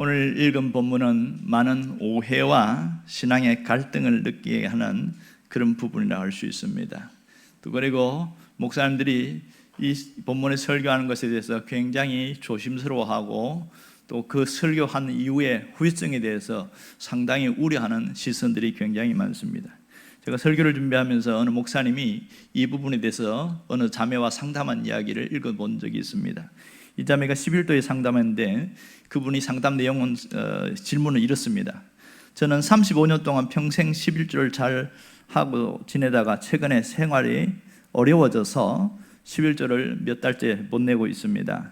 오늘 읽은 본문은 많은 오해와 신앙의 갈등을 느끼게 하는 그런 부분이라고 할 수 있습니다. 또 그리고 목사님들이 이 본문에 설교하는 것에 대해서 굉장히 조심스러워하고 또 그 설교한 이후에 후유증에 대해서 상당히 우려하는 시선들이 굉장히 많습니다. 제가 설교를 준비하면서 어느 목사님이 이 부분에 대해서 어느 자매와 상담한 이야기를 읽어본 적이 있습니다. 이 자매가 11도에 상담했는데 그분이 상담 내용은 질문을 이렇습니다. 저는 35년 동안 평생 11조를 잘 하고 지내다가 최근에 생활이 어려워져서 11조를 몇 달째 못 내고 있습니다.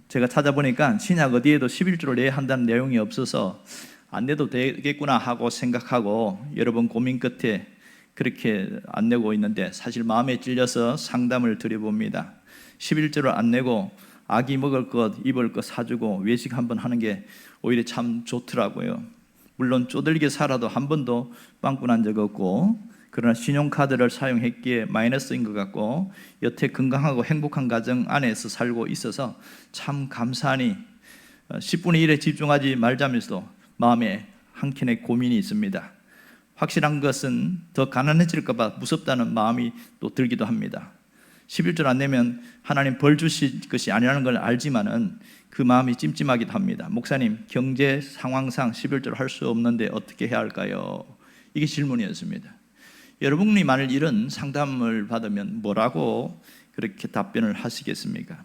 제가 찾아보니까 신약 어디에도 11조를 내야 한다는 내용이 없어서 안 내도 되겠구나 하고 생각하고 여러 번 고민 끝에 그렇게 안 내고 있는데 사실 마음에 찔려서 상담을 드려봅니다. 11조를 안 내고 아기 먹을 것, 입을 것 사주고 외식 한번 하는 게 오히려 참 좋더라고요. 물론 쪼들게 살아도 한 번도 빵꾸 난 적 없고, 그러나 신용카드를 사용했기에 마이너스인 것 같고, 여태 건강하고 행복한 가정 안에서 살고 있어서 참 감사하니 10분의 1에 집중하지 말자면서도 마음에 한켠에 고민이 있습니다. 확실한 것은 더 가난해질까 봐 무섭다는 마음이 또 들기도 합니다. 11조 안 내면 하나님 벌 주실 것이 아니라는 걸 알지만은 그 마음이 찜찜하기도 합니다. 목사님, 경제 상황상 11조를 할 수 없는데 어떻게 해야 할까요? 이게 질문이었습니다. 여러분이 만일 이런 상담을 받으면 뭐라고 그렇게 답변을 하시겠습니까?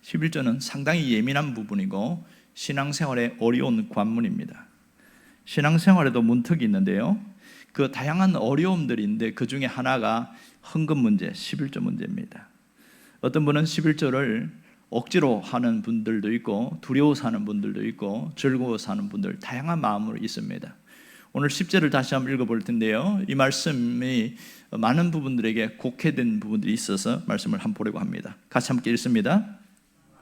11조는 상당히 예민한 부분이고 신앙생활에 어려운 관문입니다. 신앙생활에도 문턱이 있는데요, 그 다양한 어려움들인데 그 중에 하나가 헌금 문제, 11조 문제입니다. 어떤 분은 11조를 억지로 하는 분들도 있고 두려워서 하는 분들도 있고 즐거워서 하는 분들, 다양한 마음으로 있습니다. 오늘 10절을 다시 한번 읽어볼 텐데요, 이 말씀이 많은 부분들에게 곡해된 부분들이 있어서 말씀을 한번 보려고 합니다. 같이 함께 읽습니다.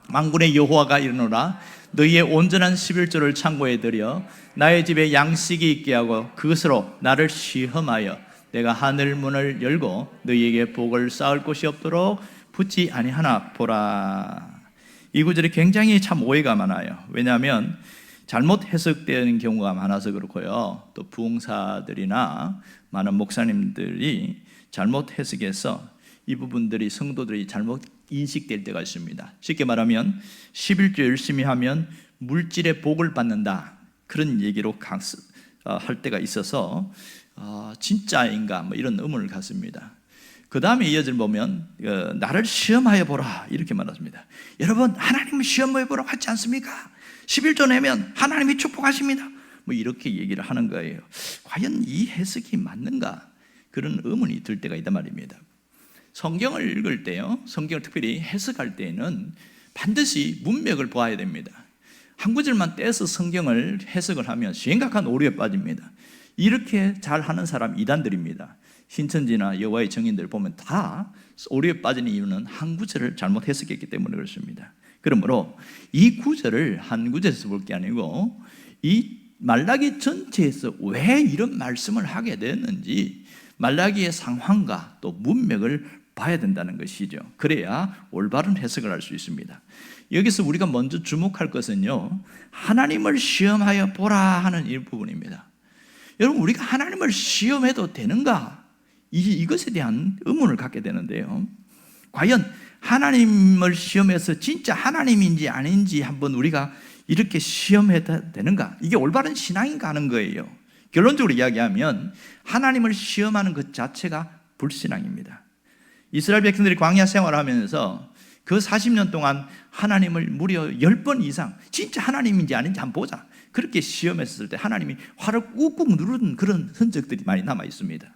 만군의 여호와가 이르노라, 너희의 온전한 11조를 창고에 들여 나의 집에 양식이 있게 하고 그것으로 나를 시험하여 내가 하늘 문을 열고 너희에게 복을 쌓을 곳이 없도록 붙지 아니하나 보라. 이 구절이 굉장히 참 오해가 많아요. 왜냐하면 잘못 해석되는 경우가 많아서 그렇고요, 또 부흥사들이나 많은 목사님들이 잘못 해석해서 이 부분들이 성도들이 잘못 인식될 때가 있습니다. 쉽게 말하면 11조 열심히 하면 물질의 복을 받는다, 그런 얘기로 할 때가 있어서 진짜인가 뭐 이런 의문을 갖습니다. 그 다음에 이어질 보면 나를 시험하여 보라 이렇게 말합니다. 여러분, 하나님을 시험하여 보라고 하지 않습니까? 11조 내면 하나님이 축복하십니다, 뭐 이렇게 얘기를 하는 거예요. 과연 이 해석이 맞는가, 그런 의문이 들 때가 있단 말입니다. 성경을 읽을 때요, 성경을 특별히 해석할 때에는 반드시 문맥을 보아야 됩니다. 한 구절만 떼서 성경을 해석을 하면 심각한 오류에 빠집니다. 이렇게 잘하는 사람 이단들입니다. 신천지나 여호와의 증인들 보면 다 오류에 빠지는 이유는 한 구절을 잘못 해석했기 때문에 그렇습니다. 그러므로 이 구절을 한 구절에서 볼 게 아니고 이 말라기 전체에서 왜 이런 말씀을 하게 됐는지 말라기의 상황과 또 문맥을 봐야 된다는 것이죠. 그래야 올바른 해석을 할 수 있습니다. 여기서 우리가 먼저 주목할 것은요, 하나님을 시험하여 보라 하는 이 부분입니다. 여러분, 우리가 하나님을 시험해도 되는가? 이것에 대한 의문을 갖게 되는데요, 과연 하나님을 시험해서 진짜 하나님인지 아닌지 한번 우리가 이렇게 시험해도 되는가? 이게 올바른 신앙인가 하는 거예요. 결론적으로 이야기하면 하나님을 시험하는 것 자체가 불신앙입니다. 이스라엘 백성들이 광야 생활하면서 그 40년 동안 하나님을 무려 10번 이상 진짜 하나님인지 아닌지 한번 보자, 그렇게 시험했을 때 하나님이 화를 꾹꾹 누르는 그런 흔적들이 많이 남아 있습니다.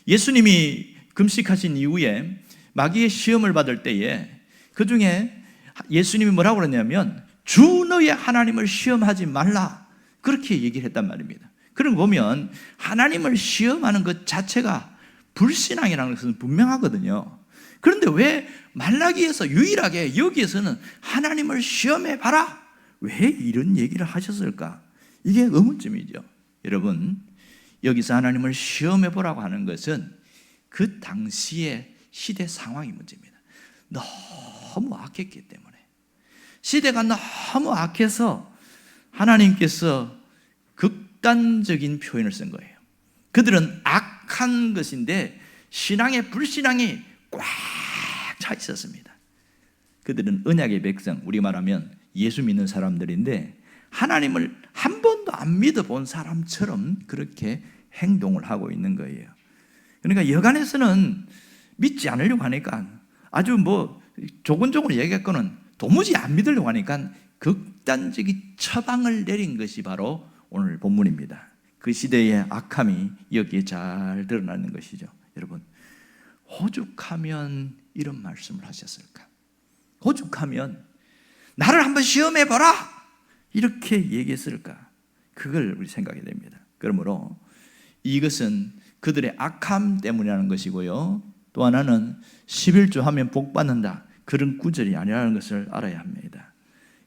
예수님이 금식하신 이후에 마귀의 시험을 받을 때에 그 중에 예수님이 뭐라고 그러냐면 주 너의 하나님을 시험하지 말라, 그렇게 얘기를 했단 말입니다. 그런 거 보면 하나님을 시험하는 것 자체가 불신앙이라는 것은 분명하거든요. 그런데 왜 말라기에서 유일하게 여기에서는 하나님을 시험해 봐라, 왜 이런 얘기를 하셨을까? 이게 의문점이죠. 여러분, 여기서 하나님을 시험해 보라고 하는 것은 그 당시의 시대 상황이 문제입니다. 너무 악했기 때문에, 시대가 너무 악해서 하나님께서 극단적인 표현을 쓴 거예요. 그들은 악한 것인데 신앙의 불신앙이 꽉 차 있었습니다. 그들은 언약의 백성, 우리 말하면 예수 믿는 사람들인데 하나님을 한 번도 안 믿어본 사람처럼 그렇게 행동을 하고 있는 거예요. 그러니까 여간에서는 믿지 않으려고 하니까 아주 조곤조곤 얘기했거는 도무지 안 믿으려고 하니까 극단적인 처방을 내린 것이 바로 오늘 본문입니다. 그 시대의 악함이 여기에 잘 드러나는 것이죠. 여러분, 오죽하면 이런 말씀을 하셨을까? 오죽하면 나를 한번 시험해봐라 이렇게 얘기했을까? 그걸 우리 생각해야 됩니다. 그러므로 이것은 그들의 악함 때문이라는 것이고요, 또 하나는 11조 하면 복 받는다, 그런 구절이 아니라는 것을 알아야 합니다.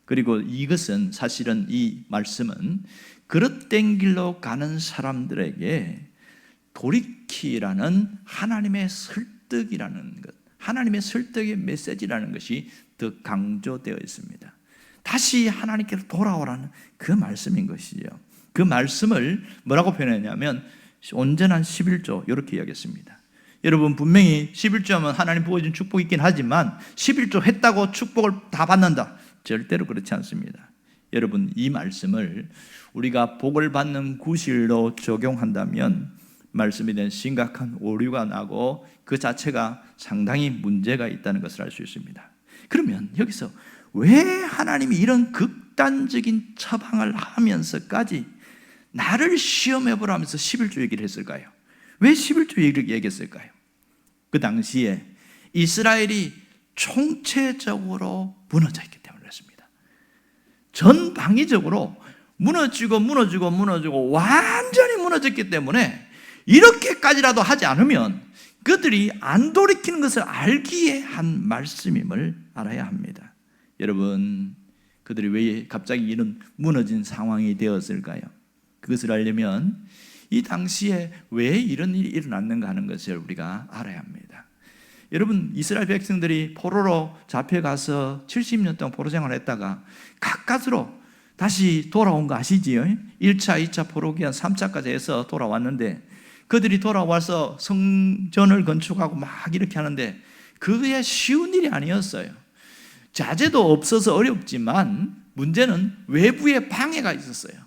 그리고 이것은 사실은 이 말씀은 그릇된 길로 가는 사람들에게 돌이키라는 하나님의 설득이라는 것, 하나님의 설득의 메시지라는 것이 더 강조되어 있습니다. 다시 하나님께로 돌아오라는 그 말씀인 것이죠. 그 말씀을 뭐라고 표현했냐면 온전한 11조 이렇게 이야기했습니다. 여러분, 분명히 11조 하면 하나님 부어준 축복이 있긴 하지만 11조 했다고 축복을 다 받는다? 절대로 그렇지 않습니다. 여러분, 이 말씀을 우리가 복을 받는 구실로 적용한다면 말씀에 대한 심각한 오류가 나고 그 자체가 상당히 문제가 있다는 것을 알 수 있습니다. 그러면 여기서 왜 하나님이 이런 극단적인 처방을 하면서까지 나를 시험해보라면서 11조 얘기를 했을까요? 왜 11조 얘기를 얘기했을까요? 그 당시에 이스라엘이 총체적으로 무너져 있기 때문에 그렇습니다. 전방위적으로 무너지고 완전히 무너졌기 때문에 이렇게까지라도 하지 않으면 그들이 안 돌이키는 것을 알기에 한 말씀임을 알아야 합니다. 여러분, 그들이 왜 갑자기 이런 무너진 상황이 되었을까요? 그것을 알려면 이 당시에 왜 이런 일이 일어났는가 하는 것을 우리가 알아야 합니다. 여러분, 이스라엘 백성들이 포로로 잡혀가서 70년 동안 포로 생활을 했다가 가까스로 다시 돌아온 거 아시지요? 1차, 2차 포로 기간 3차까지 해서 돌아왔는데 그들이 돌아와서 성전을 건축하고 막 이렇게 하는데 그게 쉬운 일이 아니었어요. 자재도 없어서 어렵지만 문제는 외부에 방해가 있었어요.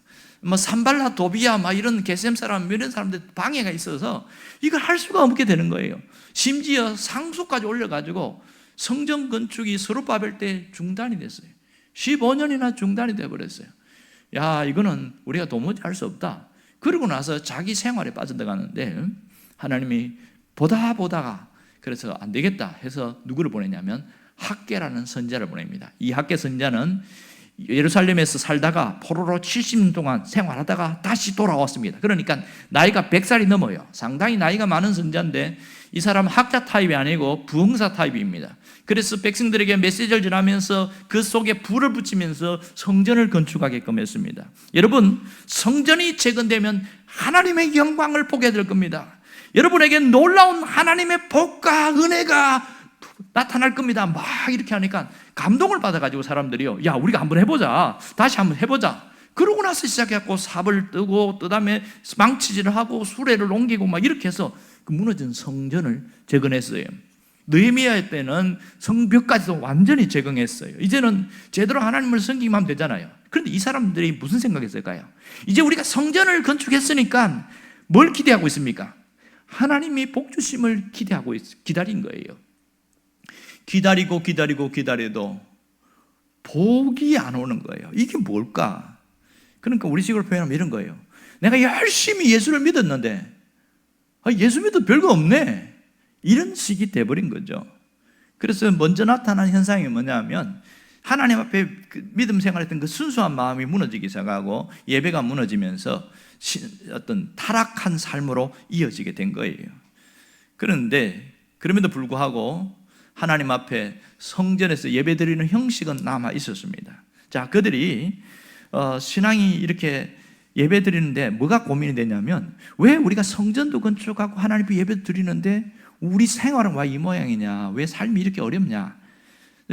산발라 도비아 이런 게셈 사람 이런 사람들 방해가 있어서 이걸 할 수가 없게 되는 거예요. 심지어 상수까지 올려가지고 성전 건축이 스룹바벨 때 중단이 됐어요. 15년이나 중단이 돼버렸어요. 야, 이거는 우리가 도무지 할 수 없다. 그러고 나서 자기 생활에 빠져들어가는데 하나님이 보다가 그래서 안 되겠다 해서 누구를 보내냐면 학개라는 선지자를 보냅니다. 이 학개 선지자는 예루살렘에서 살다가 포로로 70년 동안 생활하다가 다시 돌아왔습니다. 그러니까 나이가 100살이 넘어요. 상당히 나이가 많은 선지자인데 이 사람은 학자 타입이 아니고 부흥사 타입입니다. 그래서 백성들에게 메시지를 전하면서 그 속에 불을 붙이면서 성전을 건축하게끔 했습니다. 여러분, 성전이 재건되면 하나님의 영광을 보게 될 겁니다. 여러분에게 놀라운 하나님의 복과 은혜가 나타날 겁니다. 막 이렇게 하니까 감동을 받아가지고 사람들이요, 야, 우리가 한번 해보자, 다시 한번 해보자. 그러고 나서 시작해갖고 삽을 뜨고 그 다음에 망치질을 하고 수레를 옮기고 막 이렇게 해서 그 무너진 성전을 재건했어요. 느헤미야 때는 성벽까지도 완전히 재건했어요. 이제는 제대로 하나님을 섬기기만 하면 되잖아요. 그런데 이 사람들이 무슨 생각했을까요? 이제 우리가 성전을 건축했으니까 뭘 기대하고 있습니까? 하나님이 복 주심을 기다린 거예요. 기다려도 복이 안 오는 거예요. 이게 뭘까? 그러니까 우리 식으로 표현하면 이런 거예요. 내가 열심히 예수를 믿었는데 예수 믿어도 별거 없네, 이런 식이 돼버린 거죠. 그래서 먼저 나타난 현상이 뭐냐면 하나님 앞에 믿음 생활했던 그 순수한 마음이 무너지기 시작하고 예배가 무너지면서 어떤 타락한 삶으로 이어지게 된 거예요. 그런데 그럼에도 불구하고 하나님 앞에 성전에서 예배드리는 형식은 남아 있었습니다. 자, 그들이 신앙이 이렇게 예배드리는데 뭐가 고민이 되냐면 왜 우리가 성전도 건축하고 하나님 앞에 예배 드리는데 우리 생활은 왜 이 모양이냐, 왜 삶이 이렇게 어렵냐,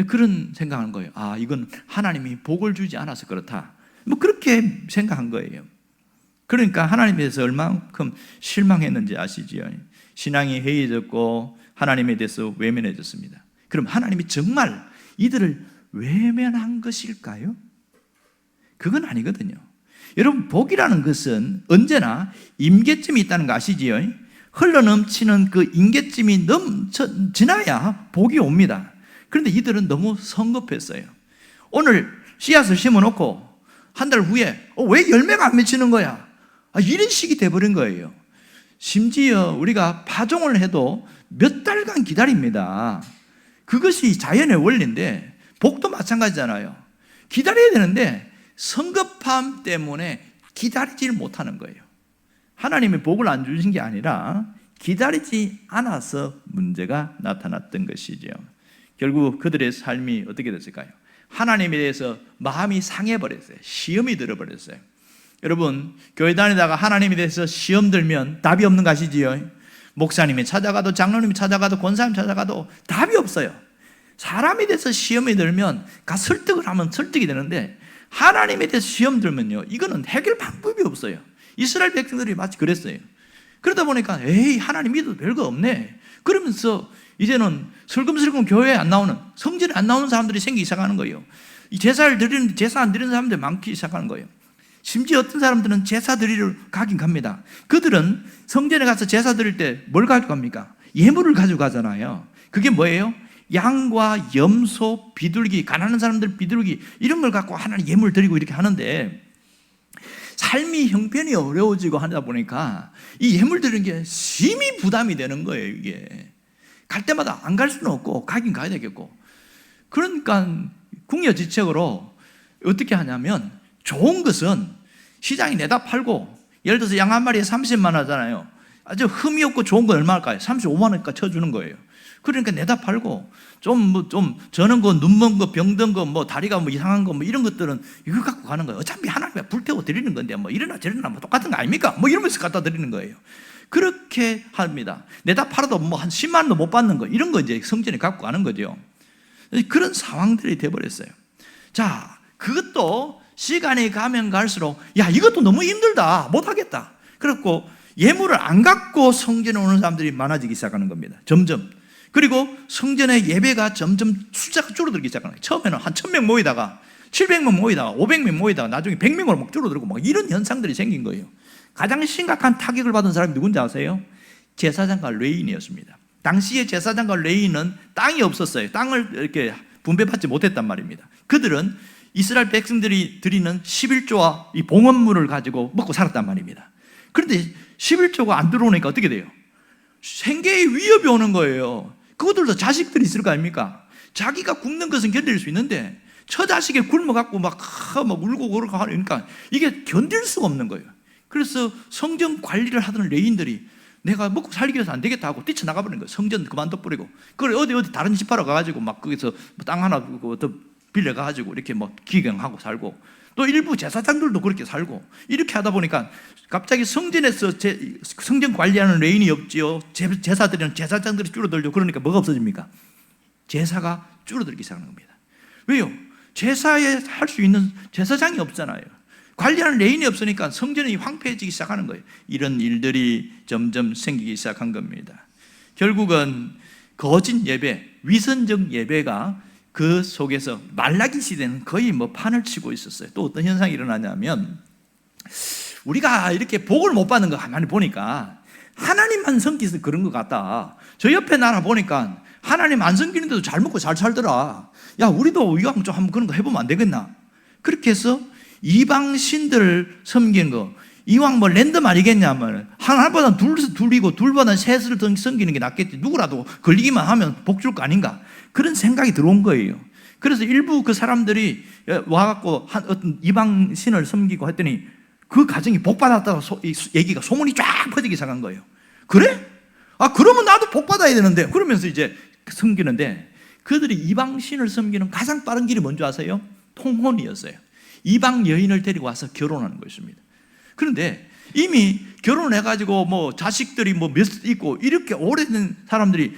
그런 생각하는 거예요. 아, 이건 하나님이 복을 주지 않아서 그렇다. 뭐 그렇게 생각한 거예요. 그러니까 하나님에 대해서 얼마만큼 실망했는지 아시지요? 신앙이 해이해졌고 하나님에 대해서 외면해졌습니다. 그럼 하나님이 정말 이들을 외면한 것일까요? 그건 아니거든요. 여러분, 복이라는 것은 언제나 임계점이 있다는 거 아시지요? 흘러넘치는 그 임계점이 지나야 복이 옵니다. 그런데 이들은 너무 성급했어요. 오늘 씨앗을 심어놓고 한 달 후에 왜 열매가 안 맺히는 거야? 이런 식이 돼버린 거예요. 심지어 우리가 파종을 해도 몇 달간 기다립니다. 그것이 자연의 원리인데 복도 마찬가지잖아요. 기다려야 되는데 성급함 때문에 기다리지를 못하는 거예요. 하나님이 복을 안 주신 게 아니라 기다리지 않아서 문제가 나타났던 것이죠. 결국 그들의 삶이 어떻게 됐을까요? 하나님에 대해서 마음이 상해버렸어요. 시험이 들어버렸어요. 여러분, 교회 다니다가 하나님에 대해서 시험 들면 답이 없는 거 아시지요? 목사님이 찾아가도 장로님이 찾아가도 권사님 찾아가도 답이 없어요. 사람에 대해서 시험이 들면 설득을 하면 설득이 되는데 하나님에 대해서 시험 들면요, 이거는 해결 방법이 없어요. 이스라엘 백성들이 마치 그랬어요. 그러다 보니까 에이, 하나님 믿어도 별거 없네 그러면서 이제는 슬금슬금 교회에 안 나오는, 성전에 안 나오는 사람들이 생기기 시작하는 거예요. 이 제사를 드리는데 제사 안 드리는 사람들이 많기 시작하는 거예요. 심지어 어떤 사람들은 제사 드리러 가긴 갑니다. 그들은 성전에 가서 제사 드릴 때 뭘 가지고 갑니까? 예물을 가지고 가잖아요. 그게 뭐예요? 양과 염소, 비둘기, 가난한 사람들 비둘기 이런 걸 갖고 하나님 예물 드리고 이렇게 하는데 삶이 형편이 어려워지고 하다 보니까 이 예물 드리는 게 심히 부담이 되는 거예요. 이게 갈 때마다 안 갈 수는 없고 가긴 가야 되겠고, 그러니까 궁여지책으로 어떻게 하냐면 좋은 것은 시장에 내다 팔고, 예를 들어서 양 한 마리에 30만 원 하잖아요. 아주 흠이 없고 좋은 건 얼마일까요? 35만 원까지 쳐주는 거예요. 그러니까 내다 팔고 좀 저는 거 눈먼 거 병든 거 뭐 다리가 뭐 이상한 거 뭐 이런 것들은 이거 갖고 가는 거예요. 어차피 하나님이 불태워 드리는 건데 뭐 이러나 저러나 뭐 똑같은 거 아닙니까? 뭐 이러면서 갖다 드리는 거예요. 그렇게 합니다. 내다 팔아도 뭐 한 10만 원도 못 받는 거 이런 거 이제 성전에 갖고 가는 거죠. 그런 상황들이 돼버렸어요. 자, 그것도 시간이 가면 갈수록 야, 이것도 너무 힘들다, 못하겠다. 그래갖고 예물을 안 갖고 성전에 오는 사람들이 많아지기 시작하는 겁니다. 점점. 그리고 성전의 예배가 점점 숫자가 줄어들기 시작하는 거예요. 처음에는 한 1000명 모이다가 700명 모이다가 500명 모이다가 나중에 100명으로 막 줄어들고 막 이런 현상들이 생긴 거예요. 가장 심각한 타격을 받은 사람이 누군지 아세요? 제사장과 레위인이었습니다. 당시에 제사장과 레위인은 땅이 없었어요. 땅을 이렇게 분배받지 못했단 말입니다. 그들은 이스라엘 백성들이 드리는 11조와 이 봉헌물을 가지고 먹고 살았단 말입니다. 그런데 11조가 안 들어오니까 어떻게 돼요? 생계의 위협이 오는 거예요. 그것들도 자식들이 있을 거 아닙니까? 자기가 굶는 것은 견딜 수 있는데 처자식에 굶어갖고 막 울고 그러고 하니까 이게 견딜 수가 없는 거예요. 그래서 성전 관리를 하던 레위인들이 내가 먹고 살기 위해서 안 되겠다 하고 뛰쳐나가버리는 거예요. 성전 그만둬버리고. 그걸 어디 다른 집 하러 가가지고 막 거기서 땅 하나 더 빌려가가지고 이렇게 뭐 기경하고 살고, 또 일부 제사장들도 그렇게 살고, 이렇게 하다 보니까 갑자기 성전에서 성전 관리하는 레인이 없지요. 제사 드리는 제사장들이 줄어들죠. 그러니까 뭐가 없어집니까? 제사가 줄어들기 시작하는 겁니다. 왜요? 제사에 할 수 있는 제사장이 없잖아요. 관리하는 레인이 없으니까 성전이 황폐해지기 시작하는 거예요. 이런 일들이 점점 생기기 시작한 겁니다. 결국은 거짓 예배, 위선적 예배가 그 속에서 말라기 시대는 거의 뭐 판을 치고 있었어요. 또 어떤 현상이 일어나냐면, 우리가 이렇게 복을 못 받는 거 가만히 보니까 하나님만 섬기서 그런 것 같다. 저 옆에 나라 보니까 하나님 안 섬기는데도 잘 먹고 잘 살더라. 야, 우리도 이왕 좀 한번 그런 거 해보면 안 되겠나? 그렇게 해서 이방 신들을 섬기는 거, 이왕 뭐 랜덤 아니겠냐면 하나보다 둘이고 둘보다 셋을 더 섬기는 게 낫겠지. 누구라도 걸리기만 하면 복 줄 거 아닌가? 그런 생각이 들어온 거예요. 그래서 일부 그 사람들이 와갖고 어떤 이방 신을 섬기고 했더니 그 가정이 복 받았다고 얘기가 소문이 쫙 퍼지기 시작한 거예요. 그래? 아, 그러면 나도 복 받아야 되는데, 그러면서 이제 섬기는데, 그들이 이방 신을 섬기는 가장 빠른 길이 뭔지 아세요? 통혼이었어요. 이방 여인을 데리고 와서 결혼하는 것입니다. 그런데 이미 결혼을 해가지고 뭐 자식들이 뭐 몇 있고 이렇게 오래된 사람들이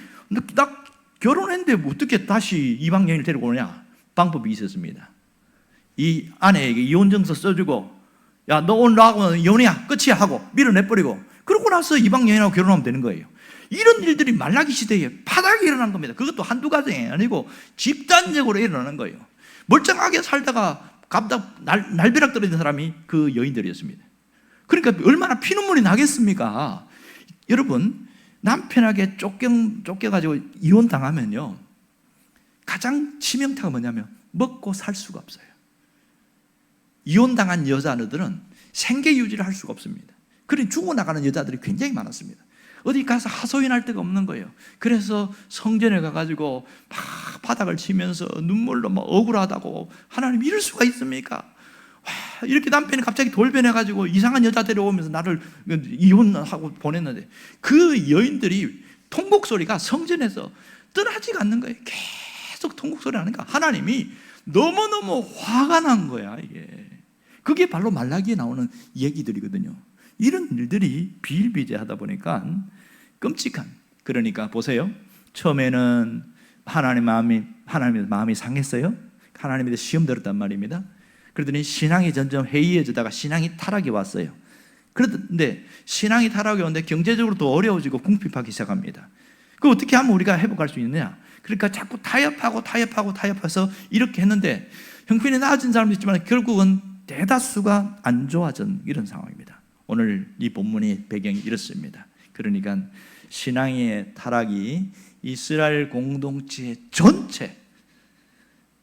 나 결혼했는데 어떻게 다시 이방 여인을 데리고 오냐? 방법이 있었습니다. 이 아내에게 이혼증서 써주고, 야, 너 오늘 나하고 이혼이야, 끝이야 하고 밀어내버리고, 그러고 나서 이방 여인하고 결혼하면 되는 거예요. 이런 일들이 말라기 시대에 파닥이 일어난 겁니다. 그것도 한두 가정이 아니고 집단적으로 일어나는 거예요. 멀쩡하게 살다가 날벼락 떨어진 사람이 그 여인들이었습니다. 그러니까 얼마나 피눈물이 나겠습니까? 여러분, 남편에게 쫓겨가지고 이혼당하면요, 가장 치명타가 뭐냐면 먹고 살 수가 없어요. 이혼당한 여자들은 생계 유지를 할 수가 없습니다. 그러니 죽어나가는 여자들이 굉장히 많았습니다. 어디 가서 하소연할 데가 없는 거예요. 그래서 성전에 가가지고 막 바닥을 치면서 눈물로 막 억울하다고, 하나님 이럴 수가 있습니까? 와, 이렇게 남편이 갑자기 돌변해가지고 이상한 여자 데려오면서 나를 이혼하고 보냈는데, 그 여인들이 통곡 소리가 성전에서 떠나지가 않는 거예요. 계속 통곡 소리 나니까 하나님이 너무너무 화가 난 거야. 이게 그게 바로 말라기에 나오는 얘기들이거든요. 이런 일들이 비일비재하다 보니까 끔찍한, 그러니까 보세요. 처음에는 하나님의 마음이 상했어요. 하나님에 대해 시험 들었단 말입니다. 그러더니 신앙이 점점 해이해지다가 신앙이 타락이 왔어요. 그런데 신앙이 타락이 오는데 경제적으로 더 어려워지고 궁핍하기 시작합니다. 그 어떻게 하면 우리가 회복할 수 있느냐? 그러니까 자꾸 타협해서 이렇게 했는데 형편이 나아진 사람도 있지만 결국은 대다수가 안 좋아진 이런 상황입니다. 오늘 이 본문의 배경이 이렇습니다. 그러니까 신앙의 타락이 이스라엘 공동체 전체,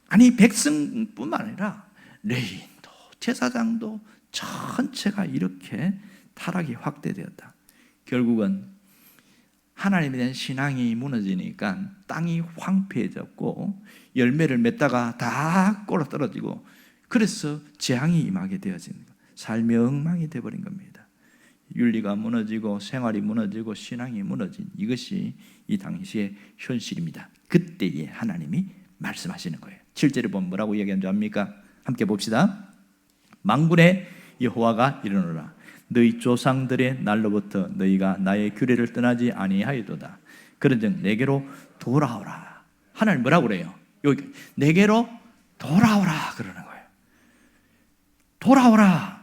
아니 백성뿐만 아니라 레위인도 제사장도 전체가 이렇게 타락이 확대되었다. 결국은 하나님에 대한 신앙이 무너지니까 땅이 황폐해졌고 열매를 맺다가 다 꼴아 떨어지고, 그래서 재앙이 임하게 되어진 것, 삶의 엉망이 되어버린 겁니다. 윤리가 무너지고 생활이 무너지고 신앙이 무너진 이것이 이 당시의 현실입니다. 그때에 하나님이 말씀하시는 거예요. 7절에 보면 뭐라고 이야기한 줄 압니까? 함께 봅시다. 만군의 여호와가 이르노라, 너희 조상들의 날로부터 너희가 나의 규례를 떠나지 아니하였도다. 그런즉 내게로 돌아오라. 하나님 뭐라고 그래요? 여기 내게로 돌아오라 그러는 거예요. 돌아오라.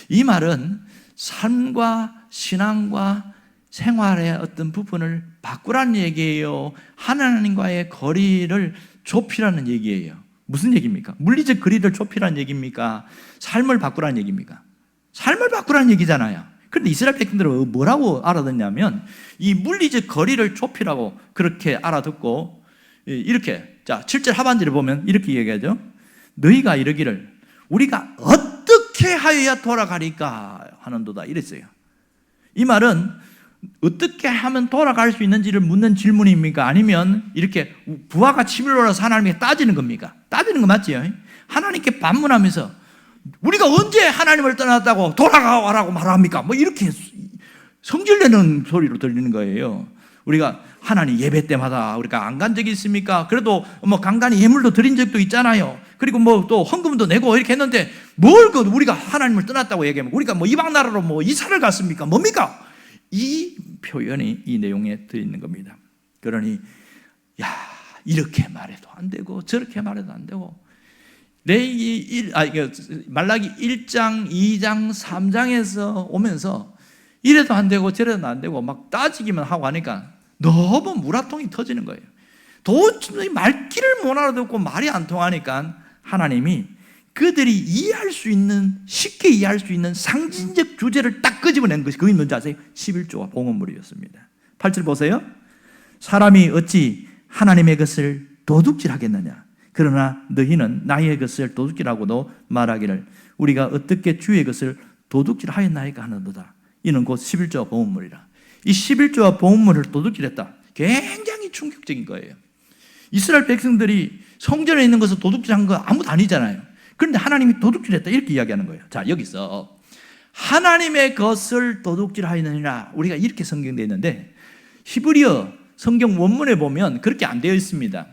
이 말은 삶과 신앙과 생활의 어떤 부분을 바꾸라는 얘기예요? 하나님과의 거리를 좁히라는 얘기예요? 무슨 얘기입니까? 물리적 거리를 좁히라는 얘기입니까? 삶을 바꾸라는 얘기입니까? 삶을 바꾸라는 얘기잖아요. 그런데 이스라엘 백성들은 뭐라고 알아듣냐면 이 물리적 거리를 좁히라고 그렇게 알아듣고, 이렇게, 자 7절 하반절에 보면 이렇게 얘기하죠. 너희가 이르기를 우리가 어떻게 하여야 돌아가리까 하는도다 이랬어요. 이 말은 어떻게 하면 돌아갈 수 있는지를 묻는 질문입니까? 아니면 이렇게 부하가 침을 올라서 하나님께 따지는 겁니까? 따지는 거 맞지요? 하나님께 반문하면서 우리가 언제 하나님을 떠났다고 돌아가라고 말합니까? 뭐 이렇게 성질내는 소리로 들리는 거예요. 우리가 하나님 예배 때마다 우리가 안 간 적이 있습니까? 그래도 뭐 간간히 예물도 드린 적도 있잖아요. 그리고 뭐 또 헌금도 내고 이렇게 했는데 뭘 그 우리가 하나님을 떠났다고 얘기하면 우리가 뭐 이방 나라로 뭐 이사를 갔습니까? 뭡니까? 이 표현이 이 내용에 들어있는 겁니다. 그러니 야, 이렇게 말해도 안 되고 저렇게 말해도 안 되고, 말라기 1장, 2장, 3장에서 오면서 이래도 안 되고 저래도 안 되고 막 따지기만 하고 하니까 너무 물화통이 터지는 거예요. 도저히 말귀를 못 알아듣고 말이 안 통하니까 하나님이 그들이 이해할 수 있는, 쉽게 이해할 수 있는 상징적 주제를 딱 끄집어낸 것이, 그게 뭔지 아세요? 11조와 봉헌물이었습니다. 8절 보세요. 사람이 어찌 하나님의 것을 도둑질하겠느냐? 그러나 너희는 나의 것을 도둑질하고도 말하기를 우리가 어떻게 주의 것을 도둑질하였나이까 하는도다. 이는 곧 11조와 봉헌물이라. 이 11조와 봉헌물을 도둑질했다. 굉장히 충격적인 거예요. 이스라엘 백성들이 성전에 있는 것을 도둑질한 거 아무도 아니잖아요. 그런데 하나님이 도둑질했다 이렇게 이야기하는 거예요. 자, 여기서 하나님의 것을 도둑질하였느니라, 우리가 이렇게 성경되어 있는데 히브리어 성경 원문에 보면 그렇게 안 되어 있습니다.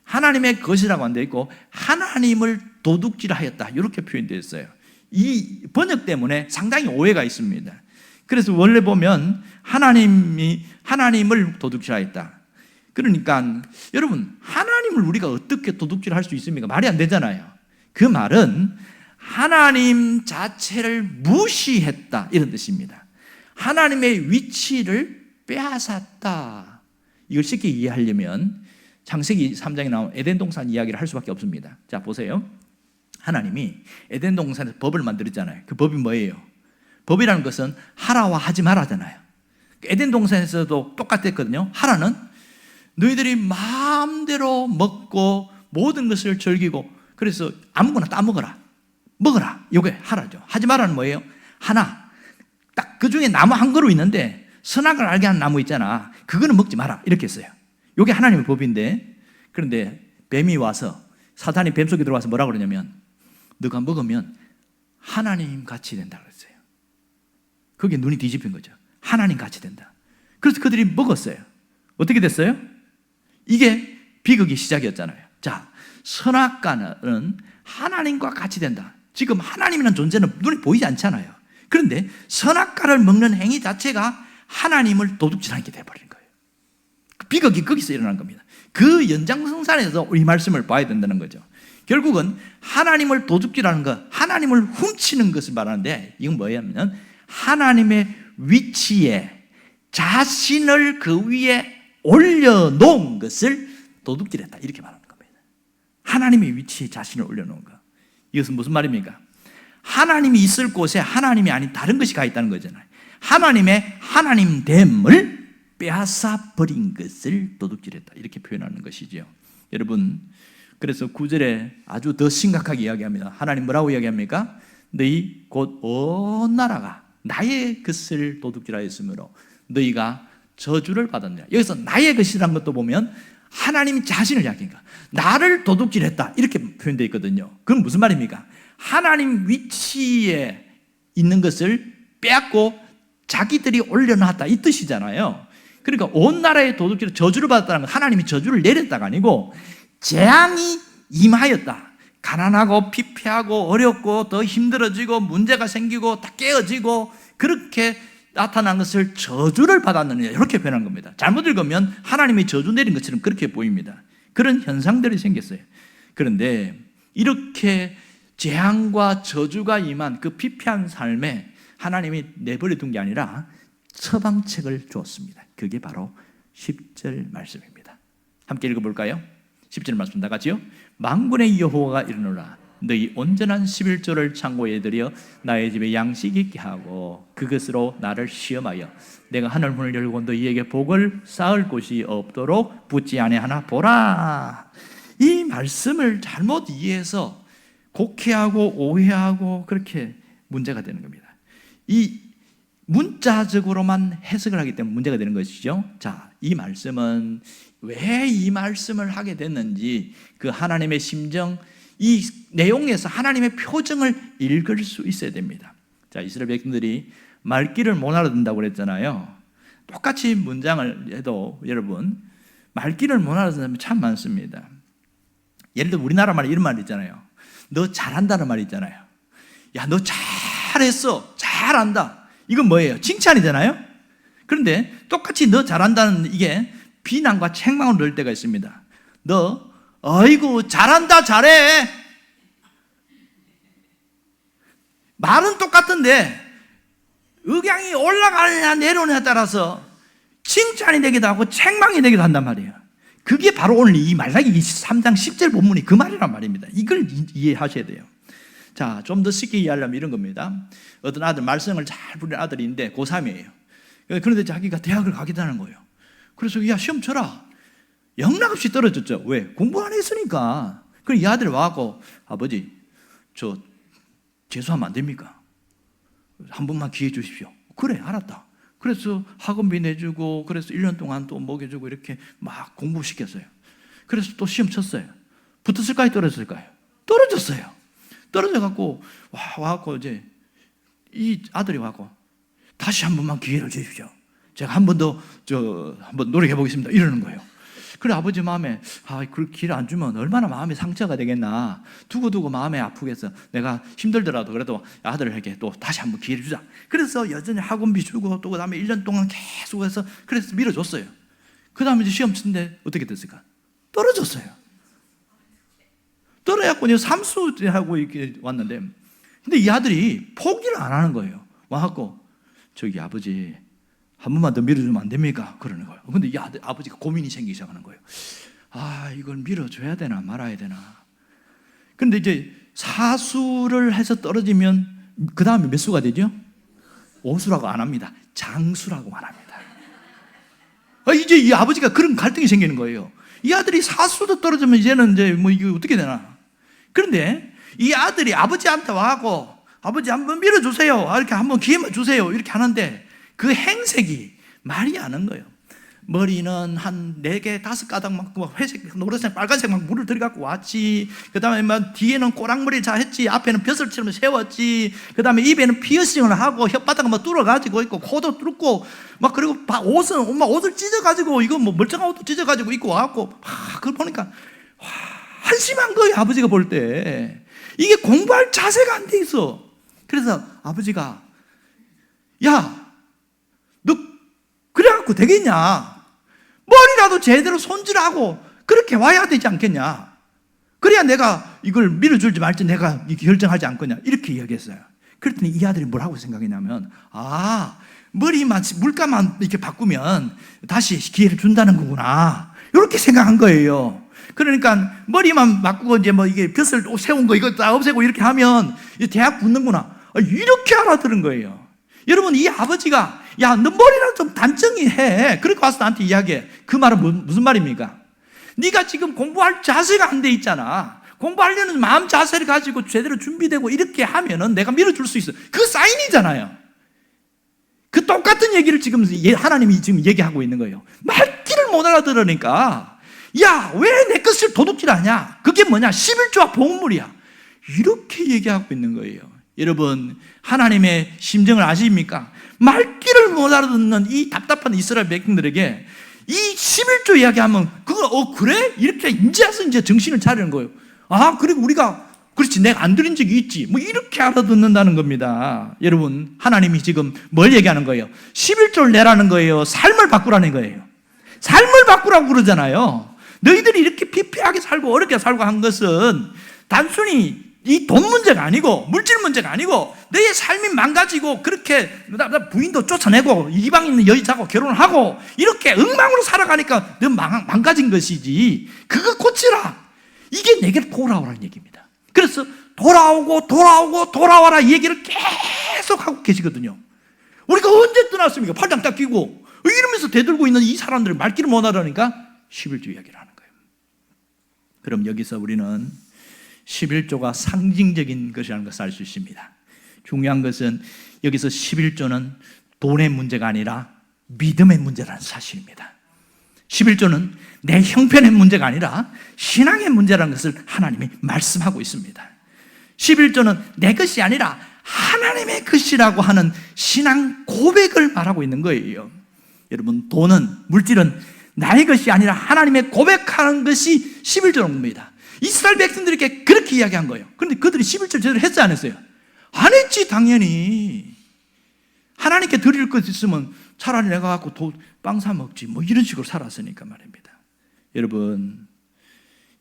하나님의 것이라고 안 되어 있고 하나님을 도둑질하였다 이렇게 표현되어 있어요. 이 번역 때문에 상당히 오해가 있습니다. 그래서 원래 보면 하나님을 도둑질하였다. 그러니까 여러분, 하나님을 우리가 어떻게 도둑질할 수 있습니까? 말이 안 되잖아요. 그 말은 하나님 자체를 무시했다 이런 뜻입니다. 하나님의 위치를 빼앗았다. 이걸 쉽게 이해하려면 창세기 3장에 나온 에덴 동산 이야기를 할 수밖에 없습니다. 자, 보세요. 하나님이 에덴 동산에서 법을 만들었잖아요. 그 법이 뭐예요? 법이라는 것은 하라와 하지 말아잖아요. 에덴 동산에서도 똑같았거든요. 하라는 너희들이 마음대로 먹고 모든 것을 즐기고, 그래서 아무거나 따먹어라, 먹어라, 이게 하라죠. 하지 말아는 뭐예요? 하나, 딱 그 중에 나무 한 그루 있는데 선악을 알게 하는 나무 있잖아, 그거는 먹지 마라, 이렇게 했어요. 이게 하나님의 법인데, 그런데 뱀이 와서, 사탄이 뱀 속에 들어와서 뭐라 그러냐면 너가 먹으면 하나님 같이 된다 그랬어요. 그게 눈이 뒤집힌 거죠. 하나님 같이 된다. 그래서 그들이 먹었어요. 어떻게 됐어요? 이게 비극의 시작이었잖아요. 자, 선악과는 하나님과 같이 된다. 지금 하나님이라는 존재는 눈에 보이지 않잖아요. 그런데 선악과를 먹는 행위 자체가 하나님을 도둑질하게 돼버린 거예요. 비극이 거기서 일어난 겁니다. 그 연장선상에서 이 말씀을 봐야 된다는 거죠. 결국은 하나님을 도둑질하는 것, 하나님을 훔치는 것을 말하는데, 이건 뭐냐면 하나님의 위치에 자신을 그 위에 올려놓은 것을 도둑질했다, 이렇게 말하는 겁니다. 하나님의 위치에 자신을 올려놓은 것. 이것은 무슨 말입니까? 하나님이 있을 곳에 하나님이 아닌 다른 것이 가 있다는 거잖아요. 하나님의 하나님됨을 빼앗아 버린 것을 도둑질했다, 이렇게 표현하는 것이죠. 여러분, 그래서 9절에 아주 더 심각하게 이야기합니다. 하나님 뭐라고 이야기합니까? 너희 곧 온 나라가 나의 것을 도둑질하였으므로 너희가 저주를 받았느냐. 여기서 나의 것이라는 것도 보면 하나님 자신을 이야기하니까 나를 도둑질했다, 이렇게 표현되어 있거든요. 그건 무슨 말입니까? 하나님 위치에 있는 것을 빼앗고 자기들이 올려놨다, 이 뜻이잖아요. 그러니까 온 나라의 도둑질을, 저주를 받았다는 건 하나님이 저주를 내렸다가 아니고 재앙이 임하였다. 가난하고 피폐하고 어렵고 더 힘들어지고 문제가 생기고 다 깨어지고 그렇게 나타난 것을 저주를 받았느냐, 이렇게 표현한 겁니다. 잘못 읽으면 하나님이 저주 내린 것처럼 그렇게 보입니다. 그런 현상들이 생겼어요. 그런데 이렇게 재앙과 저주가 임한 그 피폐한 삶에 하나님이 내버려 둔 게 아니라 처방책을 주었습니다. 그게 바로 10절 말씀입니다. 함께 읽어볼까요? 10절 말씀 다 같이요. 만군의 여호와가 이르노라, 너희 온전한 11조를 창고에 들여 나의 집에 양식 있게 하고 그것으로 나를 시험하여 내가 하늘 문을 열고 너희에게 복을 쌓을 곳이 없도록 붙지 아니하나 보라. 이 말씀을 잘못 이해해서 곡해하고 오해하고 그렇게 문제가 되는 겁니다. 이 문자적으로만 해석을 하기 때문에 문제가 되는 것이죠. 자, 이 말씀은 왜 이 말씀을 하게 됐는지, 그 하나님의 심정, 이 내용에서 하나님의 표정을 읽을 수 있어야 됩니다. 자, 이스라엘 백성들이 말귀를 못 알아듣는다고 그랬잖아요. 똑같이 문장을 해도 여러분, 말귀를 못 알아듣는 사람이 참 많습니다. 예를 들어 우리나라 말에 이런 말 있잖아요. 너 잘한다는 말 있잖아요. 야, 너 잘했어, 잘한다. 이건 뭐예요? 칭찬이잖아요. 그런데 똑같이 너 잘한다는 이게 비난과 책망을 넣을 때가 있습니다. 너 어이구 잘한다, 잘해. 말은 똑같은데 억양이 올라가느냐 내려오느냐에 따라서 칭찬이 되기도 하고 책망이 되기도 한단 말이에요. 그게 바로 오늘 이 말라기 23장 10절 본문이 그 말이란 말입니다. 이걸 이해하셔야 돼요. 자, 좀 더 쉽게 이해하려면 이런 겁니다. 어떤 아들, 말썽을 잘 부리는 아들인데 고3이에요. 그런데 자기가 대학을 가겠다는 거예요. 그래서 야, 시험 쳐라. 영락없이 떨어졌죠. 왜? 공부 안 했으니까. 그럼 이 아들이 와갖고 아버지, 저 재수하면 안 됩니까? 한 번만 기회 주십시오. 그래, 알았다. 그래서 학원비 내주고, 그래서 1년 동안 또 먹여주고 이렇게 막 공부시켰어요. 그래서 또 시험 쳤어요. 붙었을까요? 떨어졌을까요? 떨어졌어요. 떨어져갖고 와갖고 이제 이 아들이 와갖고 다시 한 번만 기회를 주십시오. 제가 한 번 더 한번 노력해 보겠습니다. 이러는 거예요. 그래, 아버지 마음에 그 기회를 안 주면 얼마나 마음이 상처가 되겠나. 두고두고 마음에 아프겠어. 내가 힘들더라도 그래도 아들에게 또 다시 한번 기회를 주자. 그래서 여전히 학원비 주고 또 그다음에 1년 동안 계속 해서 그래서 밀어줬어요. 그 다음에 이제 시험 치는데 어떻게 됐을까? 떨어졌어요. 떨어갖고 이제 삼수하고 이렇게 왔는데, 근데 이 아들이 포기를 안 하는 거예요. 와갖고, 저기 아버지, 한 번만 더 밀어주면 안 됩니까? 그러는 거예요. 근데 이 아버지가 고민이 생기기 시작하는 거예요. 아, 이걸 밀어줘야 되나 말아야 되나. 그런데 이제 사수를 해서 떨어지면 그 다음에 몇 수가 되죠? 오수라고 안 합니다. 장수라고만 합니다. 이제 이 아버지가 그런 갈등이 생기는 거예요. 이 아들이 사수도 떨어지면 이제는 이제 뭐 이게 어떻게 되나. 그런데 이 아들이 아버지한테 와갖고 아버지 한번 밀어주세요. 이렇게 한번 기회만 주세요. 이렇게 하는데 그 행색이 말이 안 하는 거예요. 머리는 한 4개, 5가닥 막 회색, 노란색, 빨간색 막 물을 들여갖고 왔지. 그 다음에 막 뒤에는 꼬랑머리 잘 했지. 앞에는 벼슬처럼 세웠지. 그 다음에 입에는 피어싱을 하고 혓바닥을 막 뚫어가지고 있고 코도 뚫고 막 그리고 옷은 막 옷을 찢어가지고 이거 뭐 멀쩡한 옷도 찢어가지고 입고 와갖고 그걸 보니까 와, 한심한 거예요. 아버지가 볼 때. 이게 공부할 자세가 안 돼 있어. 그래서 아버지가 야, 너 그래갖고 되겠냐? 머리라도 제대로 손질하고 그렇게 와야 되지 않겠냐? 그래야 내가 이걸 밀어줄지 말지 내가 결정하지 않겠냐? 이렇게 이야기했어요. 그랬더니 이 아들이 뭐라고 생각했냐면, 아, 머리만, 물감만 이렇게 바꾸면 다시 기회를 준다는 거구나. 이렇게 생각한 거예요. 그러니까 머리만 바꾸고 이제 뭐 이게 벼슬 세운 거 이거 다 없애고 이렇게 하면 대학 붙는구나. 이렇게 알아들은 거예요. 여러분, 이 아버지가 야, 너 머리랑 좀 단정히 해. 그렇게 와서 나한테 이야기해. 그 말은 무슨 말입니까? 네가 지금 공부할 자세가 안 돼 있잖아. 공부하려는 마음 자세를 가지고 제대로 준비되고 이렇게 하면은 내가 밀어줄 수 있어. 그 사인이잖아요. 그 똑같은 얘기를 지금 하나님이 지금 얘기하고 있는 거예요. 말귀를 못 알아들으니까 야, 왜 내 것을 도둑질하냐? 그게 뭐냐? 11조와 보험물이야. 이렇게 얘기하고 있는 거예요. 여러분, 하나님의 심정을 아십니까? 말귀를 못 알아듣는 이 답답한 이스라엘 백성들에게 이 11조 이야기하면 그걸 그래? 이렇게 인지해서 이제 정신을 차리는 거예요. 아, 그리고 우리가 그렇지, 내가 안 들은 적이 있지, 뭐 이렇게 알아듣는다는 겁니다. 여러분, 하나님이 지금 뭘 얘기하는 거예요? 11조를 내라는 거예요? 삶을 바꾸라는 거예요? 삶을 바꾸라고 그러잖아요. 너희들이 이렇게 피폐하게 살고 어렵게 살고 한 것은 단순히 이 돈 문제가 아니고 물질 문제가 아니고 너의 삶이 망가지고 그렇게 부인도 쫓아내고 이방 있는 여자하고 결혼을 하고 이렇게 엉망으로 살아가니까 너 망가진 것이지, 그거 고치라. 이게 내게 돌아오라는 얘기입니다. 그래서 돌아와라 이 얘기를 계속 하고 계시거든요. 우리가 언제 떠났습니까? 팔짱 딱 끼고 이러면서 대들고 있는 이 사람들을 말귀를 못 알아니까 11조 이야기를 하는 거예요. 그럼 여기서 우리는 11조가 상징적인 것이라는 것을 알 수 있습니다. 중요한 것은 여기서 11조는 돈의 문제가 아니라 믿음의 문제라는 사실입니다. 11조는 내 형편의 문제가 아니라 신앙의 문제라는 것을 하나님이 말씀하고 있습니다. 11조는 내 것이 아니라 하나님의 것이라고 하는 신앙 고백을 말하고 있는 거예요. 여러분, 돈은, 물질은 나의 것이 아니라 하나님의 고백하는 것이 11조라는 겁니다. 이스라엘 백성들에게 그렇게 이야기한 거예요. 그런데 그들이 11조 제대로 했어요, 안 했어요? 안 했지, 당연히. 하나님께 드릴 것 있으면 차라리 내가 갖고 빵 사 먹지, 뭐 이런 식으로 살았으니까 말입니다. 여러분,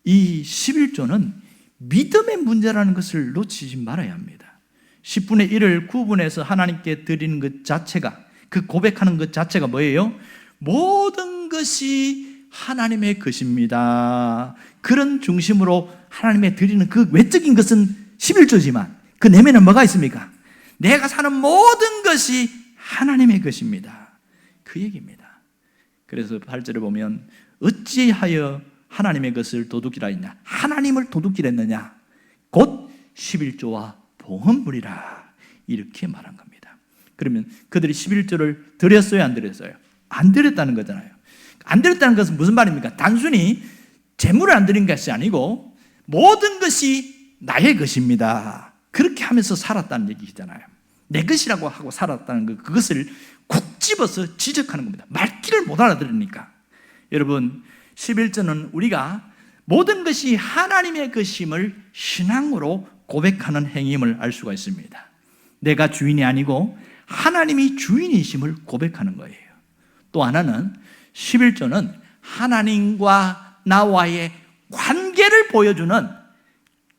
이 11조는 믿음의 문제라는 것을 놓치지 말아야 합니다. 10분의 1을 구분해서 하나님께 드리는 것 자체가, 그 고백하는 것 자체가 뭐예요? 모든 것이 하나님의 것입니다. 그런 중심으로 하나님의 드리는 그 외적인 것은 11조지만 그 내면은 뭐가 있습니까? 내가 사는 모든 것이 하나님의 것입니다. 그 얘기입니다. 그래서 8절에 보면 어찌하여 하나님의 것을 도둑질하였냐? 하나님을 도둑질했느냐? 곧 11조와 봉헌물이라, 이렇게 말한 겁니다. 그러면 그들이 11조를 드렸어요, 안 드렸어요? 안 드렸다는 거잖아요. 안 드렸다는 것은 무슨 말입니까? 단순히 재물을 안 드린 것이 아니고 모든 것이 나의 것입니다. 그렇게 하면서 살았다는 얘기잖아요. 내 것이라고 하고 살았다는 것, 그것을 콕 집어서 지적하는 겁니다. 말귀를 못 알아들으니까. 여러분, 11조는 우리가 모든 것이 하나님의 것임을 신앙으로 고백하는 행위임을 알 수가 있습니다. 내가 주인이 아니고 하나님이 주인이심을 고백하는 거예요. 또 하나는 11조는 하나님과 나와의 관계를 보여주는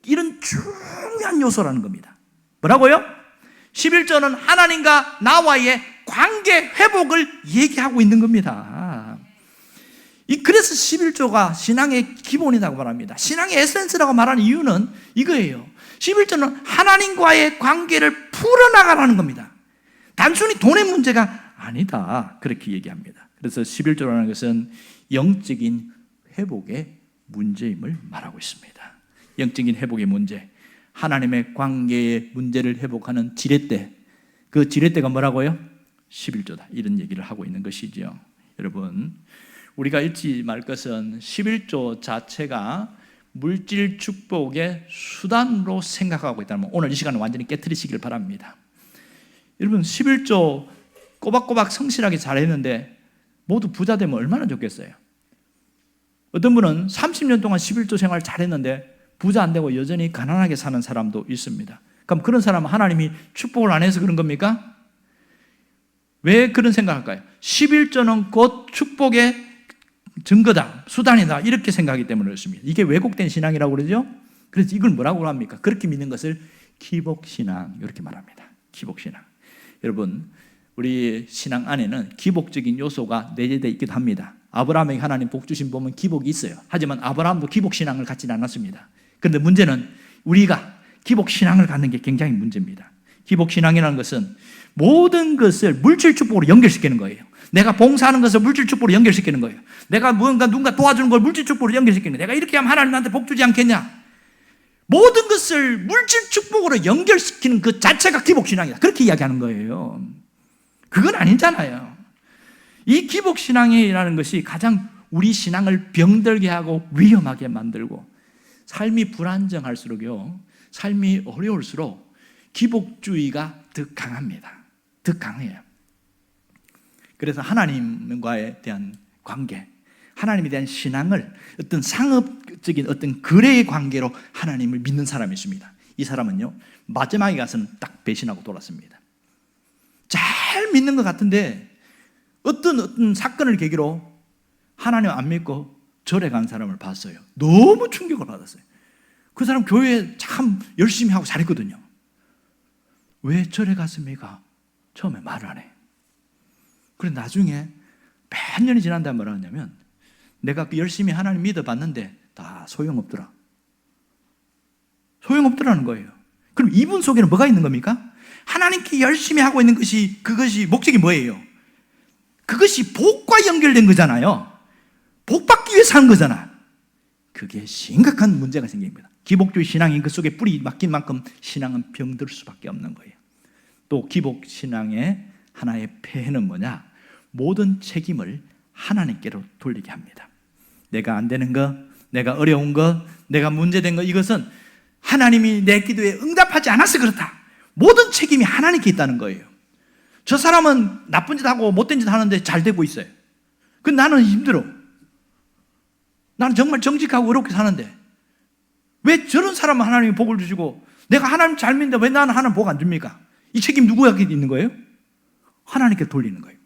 이런 중요한 요소라는 겁니다. 뭐라고요? 11조는 하나님과 나와의 관계 회복을 얘기하고 있는 겁니다. 그래서 11조가 신앙의 기본이라고 말합니다. 신앙의 에센스라고 말하는 이유는 이거예요. 11조는 하나님과의 관계를 풀어나가라는 겁니다. 단순히 돈의 문제가 아니다, 그렇게 얘기합니다. 그래서 11조라는 것은 영적인 회복의 문제임을 말하고 있습니다. 영적인 회복의 문제, 하나님의 관계의 문제를 회복하는 지렛대, 그 지렛대가 뭐라고요? 11조다, 이런 얘기를 하고 있는 것이죠. 여러분, 우리가 잊지 말 것은 11조 자체가 물질 축복의 수단으로 생각하고 있다면 오늘 이 시간을 완전히 깨트리시길 바랍니다. 여러분, 11조 꼬박꼬박 성실하게 잘했는데 모두 부자 되면 얼마나 좋겠어요? 어떤 분은 30년 동안 11조 생활 잘했는데 부자 안 되고 여전히 가난하게 사는 사람도 있습니다. 그럼 그런 사람은 하나님이 축복을 안 해서 그런 겁니까? 왜 그런 생각할까요? 11조는 곧 축복의 증거다, 수단이다, 이렇게 생각하기 때문에 그렇습니다. 이게 왜곡된 신앙이라고 그러죠? 그래서 이걸 뭐라고 합니까? 그렇게 믿는 것을 기복신앙, 이렇게 말합니다. 기복신앙. 여러분, 우리 신앙 안에는 기복적인 요소가 내재되어 있기도 합니다. 아브라함에게 하나님 복 주신 보면 기복이 있어요. 하지만 아브라함도 기복신앙을 갖지는 않았습니다. 그런데 문제는 우리가 기복신앙을 갖는 게 굉장히 문제입니다. 기복신앙이라는 것은 모든 것을 물질 축복으로 연결시키는 거예요. 내가 봉사하는 것을 물질 축복으로 연결시키는 거예요. 내가 뭔가 누군가 도와주는 걸 물질 축복으로 연결시키는 거예요. 내가 이렇게 하면 하나님 나한테 복 주지 않겠냐? 모든 것을 물질 축복으로 연결시키는 그 자체가 기복신앙이다, 그렇게 이야기하는 거예요. 그건 아니잖아요. 이 기복신앙이라는 것이 가장 우리 신앙을 병들게 하고 위험하게 만들고, 삶이 불안정할수록요, 삶이 어려울수록 기복주의가 더 강합니다. 더 강해요. 그래서 하나님과에 대한 관계, 하나님에 대한 신앙을 어떤 상업적인 어떤 거래의 관계로 하나님을 믿는 사람이 있습니다. 이 사람은요, 마지막에 가서는 딱 배신하고 돌았습니다. 잘 믿는 것 같은데 어떤 사건을 계기로 하나님 안 믿고 절에 간 사람을 봤어요. 너무 충격을 받았어요. 그 사람 교회에 참 열심히 하고 잘했거든요. 왜 절에 갔습니까? 처음에 말을 안 해. 그래서 나중에 몇 년이 지난 다음에 뭐라 하냐면, 내가 열심히 하나님 믿어봤는데 다 소용없더라. 소용없더라는 거예요. 그럼 이분 속에는 뭐가 있는 겁니까? 하나님께 열심히 하고 있는 것이, 그것이 목적이 뭐예요? 그것이 복과 연결된 거잖아요. 복 받기 위해 사는 거잖아. 그게 심각한 문제가 생깁니다. 기복주의 신앙이 그 속에 뿌리 막힌 만큼 신앙은 병들 수밖에 없는 거예요. 또 기복신앙의 하나의 폐해는 뭐냐? 모든 책임을 하나님께로 돌리게 합니다. 내가 안 되는 거, 내가 어려운 거, 내가 문제된 거, 이것은 하나님이 내 기도에 응답하지 않아서 그렇다. 모든 책임이 하나님께 있다는 거예요. 저 사람은 나쁜 짓 하고 못된 짓 하는데 잘 되고 있어요. 근데 나는 힘들어. 나는 정말 정직하고 어렵게 사는데 왜 저런 사람은 하나님이 복을 주시고 내가 하나님 잘 믿는데 왜 나는 하나님 복 안 줍니까? 이 책임 누구에게 있는 거예요? 하나님께 돌리는 거예요.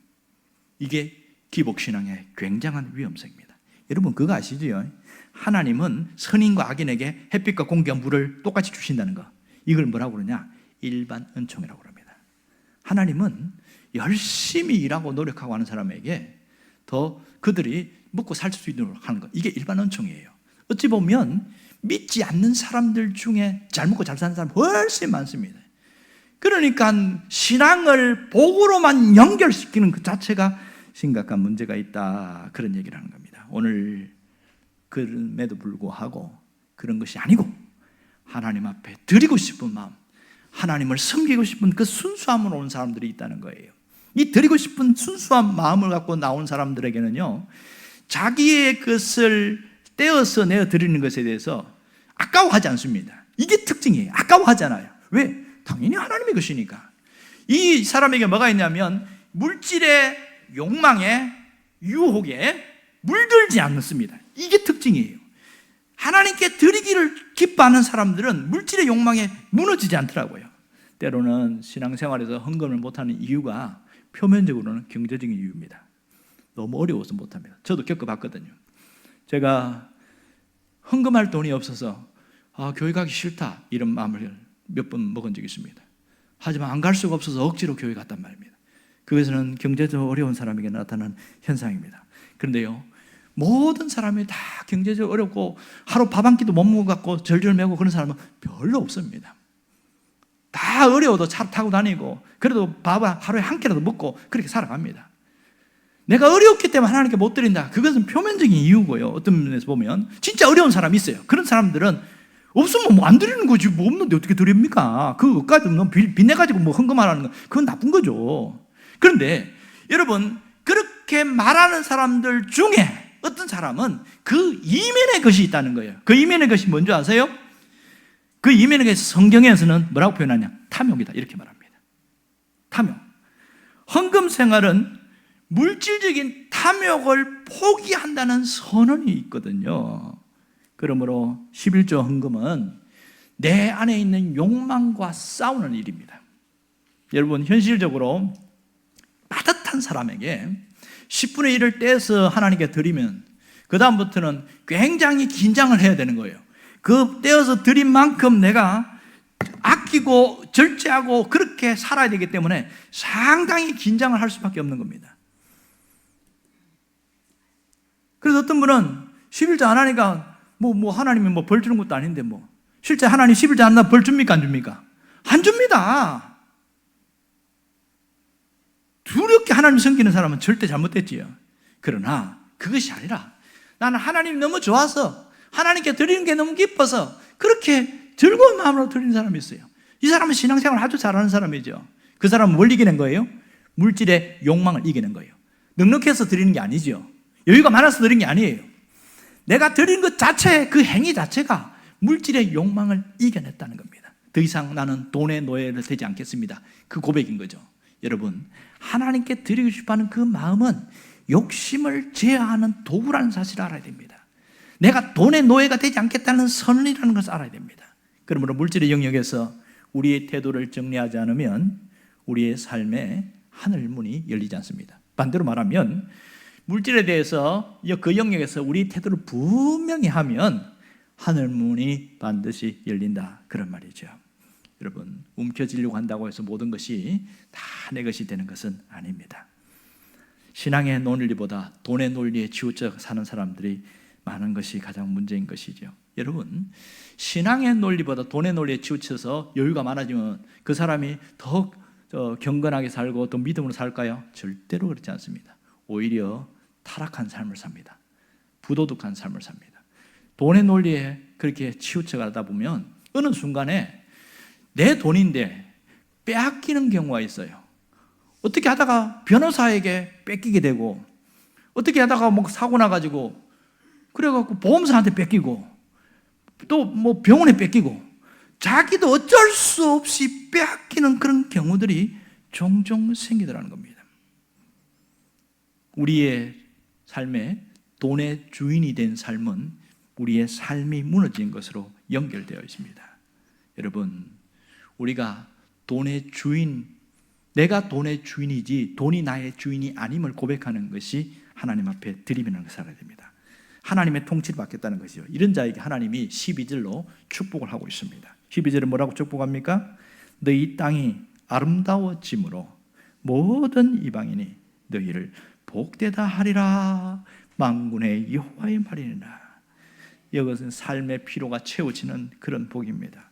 이게 기복신앙의 굉장한 위험성입니다. 여러분 그거 아시죠? 하나님은 선인과 악인에게 햇빛과 공기와 물을 똑같이 주신다는 거, 이걸 뭐라고 그러냐? 일반 은총이라고 합니다. 하나님은 열심히 일하고 노력하고 하는 사람에게 더 그들이 먹고 살 수 있도록 하는 것, 이게 일반 은총이에요. 어찌 보면 믿지 않는 사람들 중에 잘 먹고 잘 사는 사람 훨씬 많습니다. 그러니까 신앙을 복으로만 연결시키는 그 자체가 심각한 문제가 있다, 그런 얘기를 하는 겁니다. 오늘 그럼에도 불구하고 그런 것이 아니고 하나님 앞에 드리고 싶은 마음, 하나님을 섬기고 싶은 그 순수함으로 온 사람들이 있다는 거예요. 이 드리고 싶은 순수한 마음을 갖고 나온 사람들에게는요, 자기의 것을 떼어서 내어 드리는 것에 대해서 아까워하지 않습니다. 이게 특징이에요. 아까워하잖아요. 왜? 당연히 하나님의 것이니까. 이 사람에게 뭐가 있냐면 물질의 욕망에, 유혹에 물들지 않습니다. 이게 특징이에요. 하나님께 드리기를 기뻐하는 사람들은 물질의 욕망에 무너지지 않더라고요. 때로는 신앙생활에서 헌금을 못하는 이유가 표면적으로는 경제적인 이유입니다. 너무 어려워서 못합니다. 저도 겪어봤거든요. 제가 헌금할 돈이 없어서 교회 가기 싫다 이런 마음을 몇 번 먹은 적이 있습니다. 하지만 안 갈 수가 없어서 억지로 교회 갔단 말입니다. 그것은 경제적으로 어려운 사람에게 나타나는 현상입니다. 그런데요, 모든 사람이 다 경제적으로 어렵고 하루 밥 한 끼도 못 먹고 절절매고 그런 사람은 별로 없습니다. 다 어려워도 차 타고 다니고 그래도 밥 하루에 한 끼라도 먹고 그렇게 살아갑니다. 내가 어렵기 때문에 하나님께 못 드린다, 그것은 표면적인 이유고요. 어떤 면에서 보면 진짜 어려운 사람이 있어요. 그런 사람들은 없으면 뭐 안 드리는 거지, 뭐 없는데 어떻게 드립니까? 그것까지 빚내가지고 뭐 헌금하라는 건 그건 나쁜 거죠. 그런데 여러분, 그렇게 말하는 사람들 중에 어떤 사람은 그 이면의 것이 있다는 거예요. 그 이면의 것이 뭔지 아세요? 그 이면의 것이 성경에서는 뭐라고 표현하냐? 탐욕이다, 이렇게 말합니다. 탐욕. 헌금 생활은 물질적인 탐욕을 포기한다는 선언이 있거든요. 그러므로 11조 헌금은 내 안에 있는 욕망과 싸우는 일입니다. 여러분, 현실적으로 빠듯한 사람에게 10분의 1을 떼서 하나님께 드리면 그 다음부터는 굉장히 긴장을 해야 되는 거예요. 그 떼어서 드린 만큼 내가 아끼고 절제하고 그렇게 살아야 되기 때문에 상당히 긴장을 할 수밖에 없는 겁니다. 그래서 어떤 분은 11조 안 하니까 하나님이 벌 주는 것도 아닌데 실제 하나님 11조 안 하면 벌 줍니까 안 줍니까? 안 줍니다. 두렵게 하나님 섬기는 사람은 절대 잘못됐지요. 그러나 그것이 아니라 나는 하나님이 너무 좋아서 하나님께 드리는 게 너무 기뻐서 그렇게 즐거운 마음으로 드리는 사람이 있어요. 이 사람은 신앙생활을 아주 잘하는 사람이죠. 그 사람은 뭘 이겨낸 거예요? 물질의 욕망을 이겨낸 거예요. 넉넉해서 드리는 게 아니죠. 여유가 많아서 드리는 게 아니에요. 내가 드리는 것 자체, 그 행위 자체가 물질의 욕망을 이겨냈다는 겁니다. 더 이상 나는 돈의 노예를 되지 않겠습니다. 그 고백인 거죠. 여러분, 하나님께 드리고 싶어하는 그 마음은 욕심을 제어하는 도구라는 사실을 알아야 됩니다. 내가 돈의 노예가 되지 않겠다는 선언이라는 것을 알아야 됩니다. 그러므로 물질의 영역에서 우리의 태도를 정리하지 않으면 우리의 삶에 하늘 문이 열리지 않습니다. 반대로 말하면 물질에 대해서 그 영역에서 우리 태도를 분명히 하면 하늘 문이 반드시 열린다, 그런 말이죠. 여러분, 움켜쥐려고 한다고 해서 모든 것이 다 내 것이 되는 것은 아닙니다. 신앙의 논리보다 돈의 논리에 치우쳐 사는 사람들이 많은 것이 가장 문제인 것이죠. 여러분, 신앙의 논리보다 돈의 논리에 치우쳐서 여유가 많아지면 그 사람이 더 경건하게 살고 더 믿음으로 살까요? 절대로 그렇지 않습니다. 오히려 타락한 삶을 삽니다. 부도덕한 삶을 삽니다. 돈의 논리에 그렇게 치우쳐 가다 보면 어느 순간에 내 돈인데 빼앗기는 경우가 있어요. 어떻게 하다가 변호사에게 뺏기게 되고, 어떻게 하다가 사고 나가지고 그래갖고 보험사한테 뺏기고, 또 병원에 뺏기고, 자기도 어쩔 수 없이 빼앗기는 그런 경우들이 종종 생기더라는 겁니다. 우리의 삶에 돈의 주인이 된 삶은 우리의 삶이 무너진 것으로 연결되어 있습니다. 여러분, 우리가 돈의 주인, 내가 돈의 주인이지 돈이 나의 주인이 아님을 고백하는 것이 하나님 앞에 드림이라는 것을 알아야 됩니다. 하나님의 통치를 받겠다는 것이죠. 이런 자에게 하나님이 12절로 축복을 하고 있습니다. 12절은 뭐라고 축복합니까? 너희 땅이 아름다워짐으로 모든 이방인이 너희를 복되다 하리라. 만군의 여호와의 말이니라. 이것은 삶의 피로가 채워지는 그런 복입니다.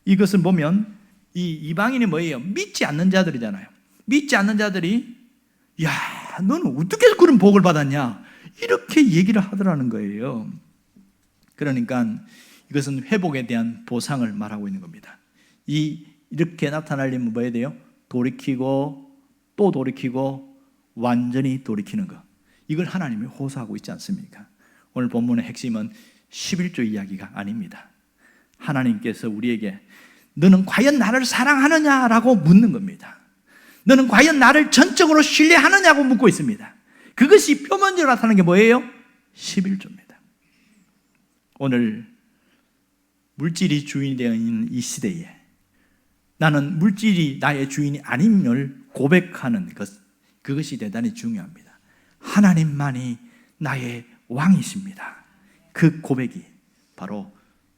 이것을 보면 이 이방인이 뭐예요? 믿지 않는 자들이잖아요. 믿지 않는 자들이 야, 너는 어떻게 그런 복을 받았냐? 이렇게 얘기를 하더라는 거예요. 그러니까 이것은 회복에 대한 보상을 말하고 있는 겁니다. 이렇게 나타나려면 뭐 해야 돼요? 돌이키고 또 돌이키고 완전히 돌이키는 것. 이걸 하나님이 호소하고 있지 않습니까? 오늘 본문의 핵심은 11조 이야기가 아닙니다. 하나님께서 우리에게 너는 과연 나를 사랑하느냐라고 묻는 겁니다. 너는 과연 나를 전적으로 신뢰하느냐고 묻고 있습니다. 그것이 표면적으로 나타나는 게 뭐예요? 11조입니다. 오늘 물질이 주인이 되어 있는 이 시대에 나는 물질이 나의 주인이 아님을 고백하는 것, 그것이 대단히 중요합니다. 하나님만이 나의 왕이십니다. 그 고백이 바로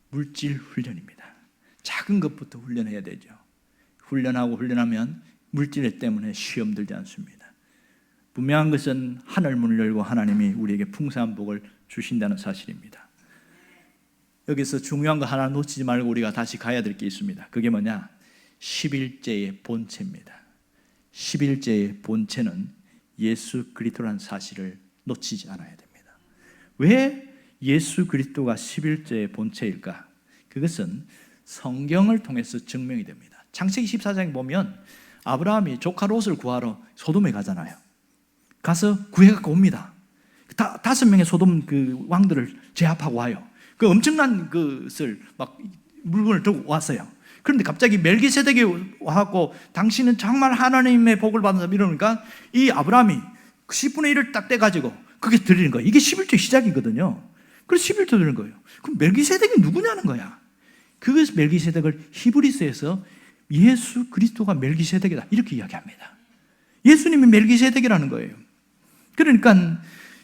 물질 훈련입니다. 작은 것부터 훈련해야 되죠. 훈련하면 물질 때문에 시험 들지 않습니다. 분명한 것은 하늘 문을 열고 하나님이 우리에게 풍성한 복을 주신다는 사실입니다. 여기서 중요한 거 하나 놓치지 말고 우리가 다시 가야 될 게 있습니다. 그게 뭐냐? 11제의 본체입니다. 11제의 본체는 예수 그리스도라는 사실을 놓치지 않아야 됩니다. 왜 예수 그리스도가 11제의 본체일까? 그것은 성경을 통해서 증명이 됩니다. 창세기 14장에 보면 아브라함이 조카 롯을 구하러 소돔에 가잖아요. 가서 구해갖고 옵니다. 5명의 소돔 그 왕들을 제압하고 와요. 그 엄청난 것을 막 물건을 들고 왔어요. 그런데 갑자기 멜기세덱이 와갖고 당신은 정말 하나님의 복을 받는다 이러니까 이 아브라함이 10분의 1을 딱 떼가지고 그게 드리는 거예요. 이게 11조 시작이거든요. 그래서 11조 드리는 거예요. 그럼 멜기세덱이 누구냐는 거야. 그것을 멜기세덱을 히브리서에서 예수 그리스도가 멜기세덱이다 이렇게 이야기합니다. 예수님이 멜기세덱이라는 거예요. 그러니까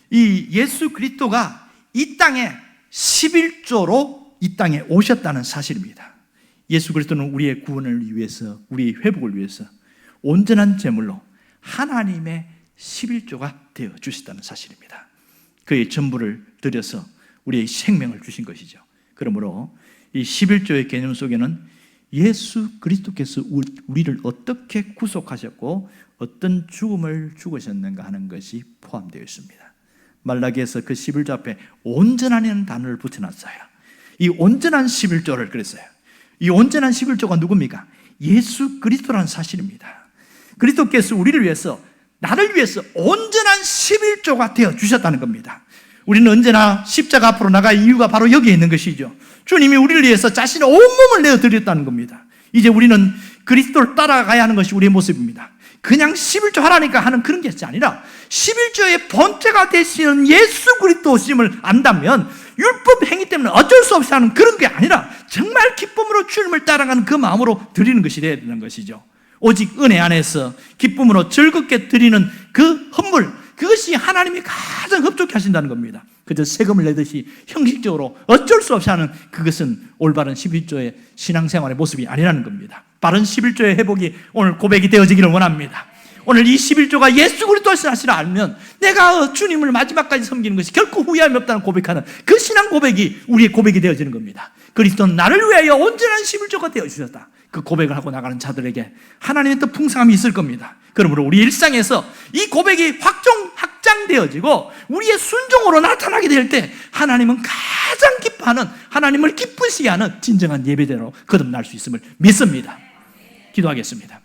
이 예수 그리스도가 이 땅에 11조로 이 땅에 오셨다는 사실입니다. 예수 그리스도는 우리의 구원을 위해서, 우리의 회복을 위해서 온전한 제물로 하나님의 11조가 되어 주셨다는 사실입니다. 그의 전부를 드려서 우리의 생명을 주신 것이죠. 그러므로 이 11조의 개념 속에는 예수 그리스도께서 우리를 어떻게 구속하셨고 어떤 죽음을 죽으셨는가 하는 것이 포함되어 있습니다. 말라기에서 그 11조 앞에 온전하라는 단어를 붙여놨어요. 이 온전한 11조를 그랬어요. 이 온전한 11조가 누굽니까? 예수 그리스도라는 사실입니다. 그리스도께서 우리를 위해서, 나를 위해서 온전한 11조가 되어 주셨다는 겁니다. 우리는 언제나 십자가 앞으로 나갈 이유가 바로 여기에 있는 것이죠. 주님이 우리를 위해서 자신의 온몸을 내어드렸다는 겁니다. 이제 우리는 그리스도를 따라가야 하는 것이 우리의 모습입니다. 그냥 11조 하라니까 하는 그런 것이 아니라 11조의 본체가 되시는 예수 그리스도심을 안다면 율법 행위 때문에 어쩔 수 없이 하는 그런 게 아니라 정말 기쁨으로 주님을 따라가는 그 마음으로 드리는 것이 되어야 되는 것이죠. 오직 은혜 안에서 기쁨으로 즐겁게 드리는 그 헌물, 그것이 하나님이 가장 흡족해 하신다는 겁니다. 그저 세금을 내듯이 형식적으로 어쩔 수 없이 하는 그것은 올바른 11조의 신앙생활의 모습이 아니라는 겁니다. 바른 11조의 회복이 오늘 고백이 되어지기를 원합니다. 오늘 이 11조가 예수 그리스도의 사실을 알면 내가 주님을 마지막까지 섬기는 것이 결코 후회함이 없다는 고백하는 그 신앙 고백이 우리의 고백이 되어지는 겁니다. 그리스도는 나를 위하여 온전한 11조가 되어주셨다. 그 고백을 하고 나가는 자들에게 하나님의 또 풍성함이 있을 겁니다. 그러므로 우리 일상에서 이 고백이 확장되어지고 우리의 순종으로 나타나게 될 때 하나님은 가장 기뻐하는, 하나님을 기쁘시게 하는 진정한 예배자로 거듭날 수 있음을 믿습니다. 기도하겠습니다.